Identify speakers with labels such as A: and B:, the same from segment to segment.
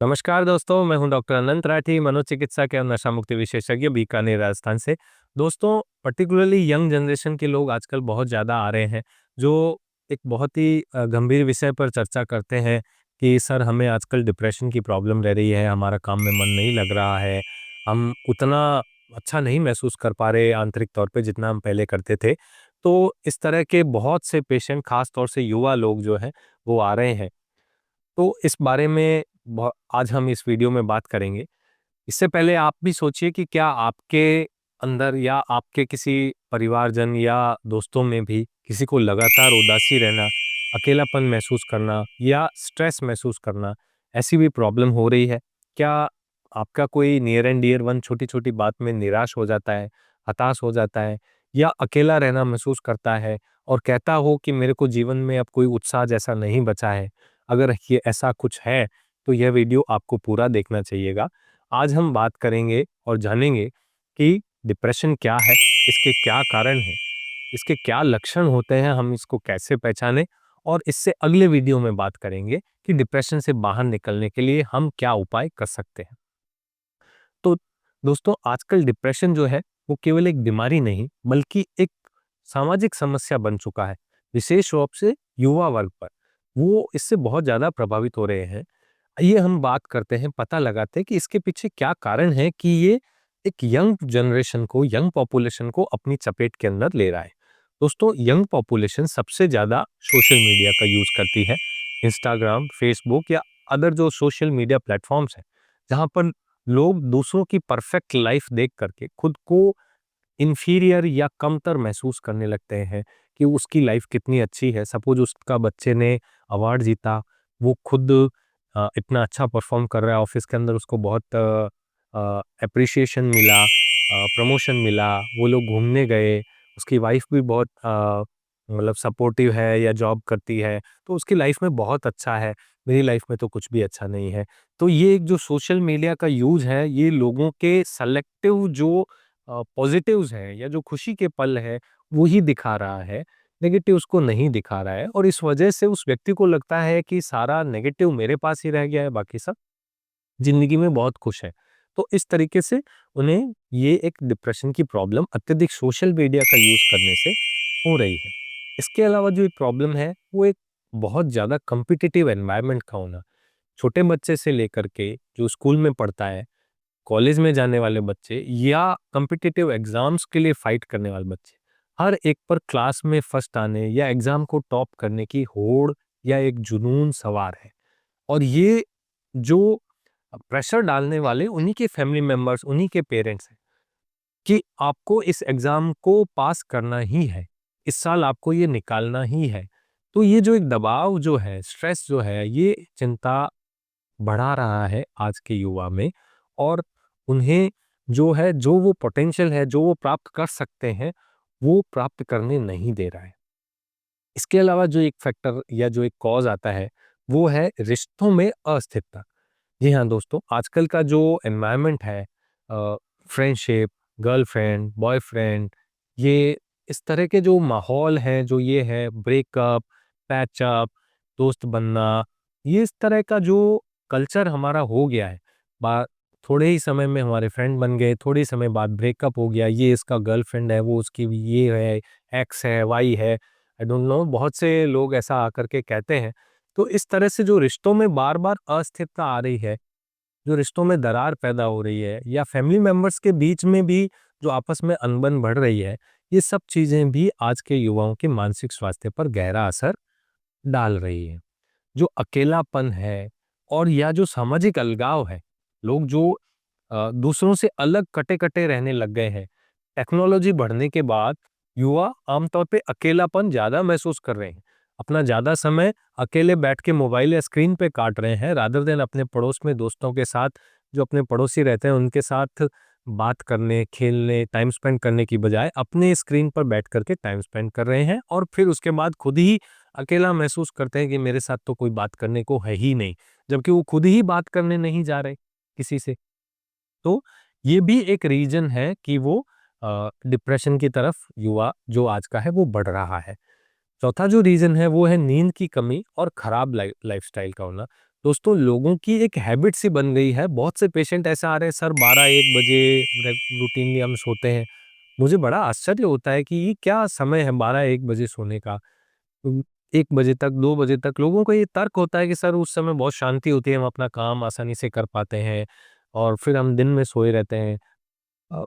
A: नमस्कार दोस्तों, मैं हूं डॉक्टर अनंत राठी, मनोचिकित्सा के और नशा मुक्ति विशेषज्ञ बीकानेर राजस्थान से। दोस्तों, पर्टिकुलरली यंग जनरेशन के लोग आजकल बहुत ज़्यादा आ रहे हैं, जो एक बहुत ही गंभीर विषय पर चर्चा करते हैं कि सर हमें आजकल डिप्रेशन की प्रॉब्लम रह रही है, हमारा काम में मन नहीं लग रहा है, हम उतना अच्छा नहीं महसूस कर पा रहे आंतरिक तौर पे जितना हम पहले करते थे। तो इस तरह के बहुत से पेशेंट, खास तौर से युवा लोग जो हैं, वो आ रहे हैं। तो इस बारे में आज हम इस वीडियो में बात करेंगे। इससे पहले आप भी सोचिए कि क्या आपके अंदर या आपके किसी परिवारजन या दोस्तों में भी किसी को लगातार उदासी रहना, अकेलापन महसूस करना या स्ट्रेस महसूस करना, ऐसी भी प्रॉब्लम हो रही है? क्या आपका कोई नियर एंड डियर वन छोटी-छोटी बात में निराश हो जाता है, हताश हो जाता है या अकेला रहना महसूस करता है और कहता हो कि मेरे को जीवन में अब कोई उत्साह जैसा नहीं बचा है? अगर ये ऐसा कुछ है, तो यह वीडियो आपको पूरा देखना चाहिएगा। आज हम बात करेंगे और जानेंगे कि डिप्रेशन क्या है, इसके क्या कारण हैं, इसके क्या लक्षण होते हैं, हम इसको कैसे पहचानें और इससे अगले वीडियो में बात करेंगे कि डिप्रेशन से बाहर निकलने के लिए हम क्या उपाय कर सकते हैं। तो दोस्तों, आजकल डिप्रेशन जो है वो केवल एक बीमारी नहीं बल्कि एक सामाजिक समस्या बन चुका है, विशेष रूप से युवा वर्ग पर। वो इससे बहुत ज़्यादा प्रभावित हो रहे हैं। ये हम बात करते हैं, पता लगाते हैं कि इसके पीछे क्या कारण है कि ये एक यंग जनरेशन को, यंग पॉपुलेशन को अपनी चपेट के अंदर ले रहा है। दोस्तों, यंग पॉपुलेशन सबसे ज़्यादा सोशल मीडिया का यूज़ करती है। इंस्टाग्राम, फेसबुक या अदर जो सोशल मीडिया प्लेटफ़ॉर्म्स हैं, जहाँ पर लोग दूसरों की परफेक्ट लाइफ़ देख कर के खुद को इंफीरियर या कमतर महसूस करने लगते हैं कि उसकी लाइफ़ कितनी अच्छी है। सपोज़ उसका बच्चे ने अवार्ड जीता, वो खुद इतना अच्छा परफ़ॉर्म कर रहा है ऑफ़िस के अंदर, उसको बहुत एप्रिसिएशन मिला, प्रमोशन मिला, वो लोग घूमने गए, उसकी वाइफ़ भी बहुत मतलब सपोर्टिव है या जॉब करती है, तो उसकी लाइफ़ में बहुत अच्छा है, मेरी लाइफ़ में तो कुछ भी अच्छा नहीं है। तो ये एक जो सोशल मीडिया का यूज़ है, ये लोगों के सेलेक्टिव जो पॉज़िटिव्स हैं या जो खुशी के पल हैं, वो ही दिखा रहा है, नेगेटिव्स को नहीं दिखा रहा है और इस वजह से उस व्यक्ति को लगता है कि सारा नेगेटिव मेरे पास ही रह गया है, बाकी सब ज़िंदगी में बहुत खुश हैं। तो इस तरीके से उन्हें ये एक डिप्रेशन की प्रॉब्लम अत्यधिक सोशल मीडिया का यूज़ करने से हो रही है। इसके अलावा जो एक प्रॉब्लम है, वो एक बहुत ज़्यादा कॉम्पिटिटिव एनवायरनमेंट का होना। छोटे बच्चे से लेकर के जो स्कूल में पढ़ता है, कॉलेज में जाने वाले बच्चे या कॉम्पिटिटिव एग्जाम्स के लिए फाइट करने वाले बच्चे, हर एक पर क्लास में फर्स्ट आने या एग्जाम को टॉप करने की होड़ या एक जुनून सवार है। और ये जो प्रेशर डालने वाले उन्हीं के फैमिली मेंबर्स, उन्हीं के पेरेंट्स हैं कि आपको इस एग्जाम को पास करना ही है, इस साल आपको ये निकालना ही है। तो ये जो एक दबाव जो है, स्ट्रेस जो है, ये चिंता बढ़ा रहा है आज के युवा में और उन्हें जो है, जो वो पोटेंशियल है, जो वो प्राप्त कर सकते हैं, वो प्राप्त करने नहीं दे रहा है। इसके अलावा जो एक फैक्टर या जो एक कॉज़ आता है, वो है रिश्तों में अस्थिरता। जी हाँ दोस्तों, आजकल का जो एनवायरनमेंट है, फ्रेंडशिप, गर्लफ्रेंड, बॉयफ्रेंड, ये इस तरह के जो माहौल हैं, जो ये है ब्रेकअप, पैचअप, दोस्त बनना, ये इस तरह का जो कल्चर हमारा हो गया है। बा थोड़े ही समय में हमारे फ्रेंड बन गए, थोड़े ही समय बाद ब्रेकअप हो गया, ये इसका गर्लफ्रेंड है, वो उसकी ये है, एक्स है, वाई है, आई डोंट नो, बहुत से लोग ऐसा आकर के कहते हैं। तो इस तरह से जो रिश्तों में बार-बार अस्थिरता आ रही है, जो रिश्तों में दरार पैदा हो रही है या फैमिली मेंबर्स के बीच में भी जो आपस में अनबन बढ़ रही है, ये सब चीज़ें भी आज के युवाओं के मानसिक स्वास्थ्य पर गहरा असर डाल रही है। जो अकेलापन है और या जो सामाजिक अलगाव है, लोग जो दूसरों से अलग कटे-कटे रहने लग गए हैं। टेक्नोलॉजी बढ़ने के बाद युवा आमतौर पे अकेलापन ज़्यादा महसूस कर रहे हैं। अपना ज़्यादा समय अकेले बैठ के मोबाइल या स्क्रीन पे काट रहे हैं रादर देन अपने पड़ोस में दोस्तों के साथ, जो अपने पड़ोसी रहते हैं उनके साथ बात करने, खेलने, टाइम स्पेंड करने की बजाय अपने स्क्रीन पर बैठ कर के टाइम स्पेंड कर रहे हैं और फिर उसके बाद खुद ही अकेला महसूस करते हैं कि मेरे साथ तो कोई बात करने को है ही नहीं, जबकि वो खुद ही बात करने नहीं जा रहे किसी से। तो ये भी एक रीज़न है कि वो डिप्रेशन की तरफ युवा जो आज का है वो बढ़ रहा है। चौथा जो रीज़न है वो है नींद की कमी और खराब लाइफ़स्टाइल का होना। दोस्तों लोगों की एक हैबिट सी बन गई है, बहुत से पेशेंट ऐसे आ रहे हैं सर 12-1 बजे रूटीनली हम सोते हैं। मुझे बड़ा आश्चर्य होता है कि ये क्या समय है 12-1 बजे सोने का। 1 बजे तक, 2 बजे तक लोगों का ये तर्क होता है कि सर उस समय बहुत शांति होती है, हम अपना काम आसानी से कर पाते हैं और फिर हम दिन में सोए रहते हैं। अ,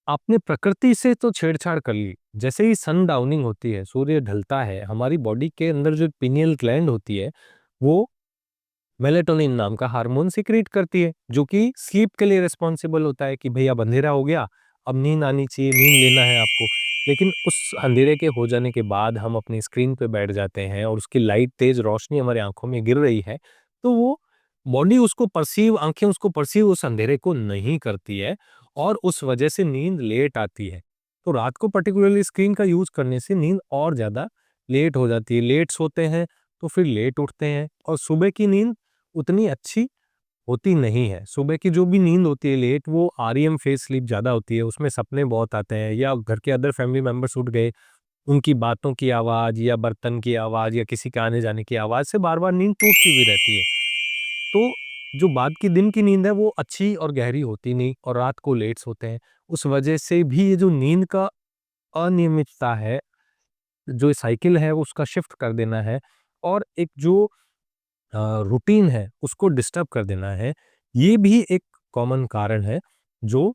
A: आपने प्रकृति से तो छेड़छाड़ कर ली। जैसे ही सन डाउनिंग होती है, सूर्य ढलता है, हमारी बॉडी के अंदर जो पिनियल ग्लैंड होती है, वो मेलाटोनिन नाम का हार्मोन सीक्रेट करती है, जो कि स्लीप के लिए रिस्पॉन्सिबल होता है कि भई अब अंधेरा हो गया, अब नींद आनी चाहिए, नींद लेना है आपको। लेकिन उस अंधेरे के हो जाने के बाद हम अपनी स्क्रीन पे बैठ जाते हैं और उसकी लाइट तेज़ रोशनी हमारी आँखों में गिर रही है, तो वो बॉडी उसको पर्सीव आँखें उसको पर्सीव उस अंधेरे को नहीं करती है और उस वजह से नींद लेट आती है। तो रात को पर्टिकुलरली स्क्रीन का यूज़ करने से नींद और ज़्यादा लेट हो जाती है। लेट सोते हैं, तो फिर लेट उठते हैं और सुबह की नींद उतनी अच्छी होती नहीं है। सुबह की जो भी नींद होती है लेट, वो आरईएम फेज़ स्लीप ज़्यादा होती है, उसमें सपने बहुत आते हैं या घर के अदर फैमिली मेंबर्स उठ गए, उनकी बातों की आवाज़ या बर्तन की आवाज़ या किसी के आने-जाने की आवाज़ से बार-बार नींद टूटती हुई रहती है। तो जो बाद की दिन की नींद है वो अच्छी और गहरी होती नहीं और रात को लेट सोते हैं। उस वजह से भी ये जो नींद का अनियमितता है, जो साइकिल है उसका शिफ्ट कर देना है और एक जो रूटीन है उसको डिस्टर्ब कर देना है, ये भी एक कॉमन कारण है जो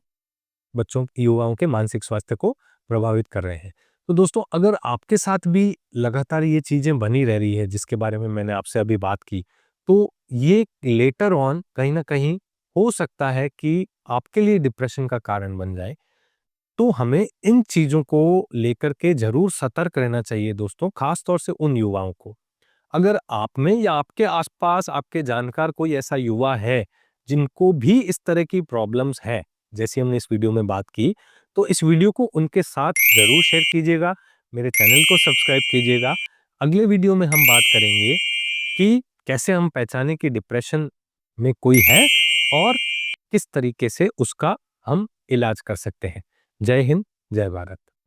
A: बच्चों युवाओं के मानसिक स्वास्थ्य को प्रभावित कर रहे हैं। तो दोस्तों अगर आपके साथ भी लगातार ये चीज़ें बनी रह रही है जिसके बारे में मैंने आपसे अभी बात की, तो ये लेटर ऑन कहीं न कहीं हो सकता है कि आपके लिए डिप्रेशन का कारण बन जाए। तो हमें इन चीज़ों को लेकर के ज़रूर सतर्क रहना चाहिए दोस्तों, ख़ास तौर से उन युवाओं को। अगर आप में या आपके आसपास आपके जानकार कोई ऐसा युवा है, जिनको भी इस तरह की प्रॉब्लम्स है, जैसे हमने इस वीडियो में बात की, तो इस वीडियो को उनके साथ ज़रूर शेयर कीजिएगा, मेरे चैनल को सब्सक्राइब कीजिएगा। अगले वीडियो में हम बात करेंगे कि कैसे हम पहचानें कि डिप्रेशन में कोई है और किस तरीके से उसका हम इलाज कर सकते हैं। जय हिंद, जय भारत।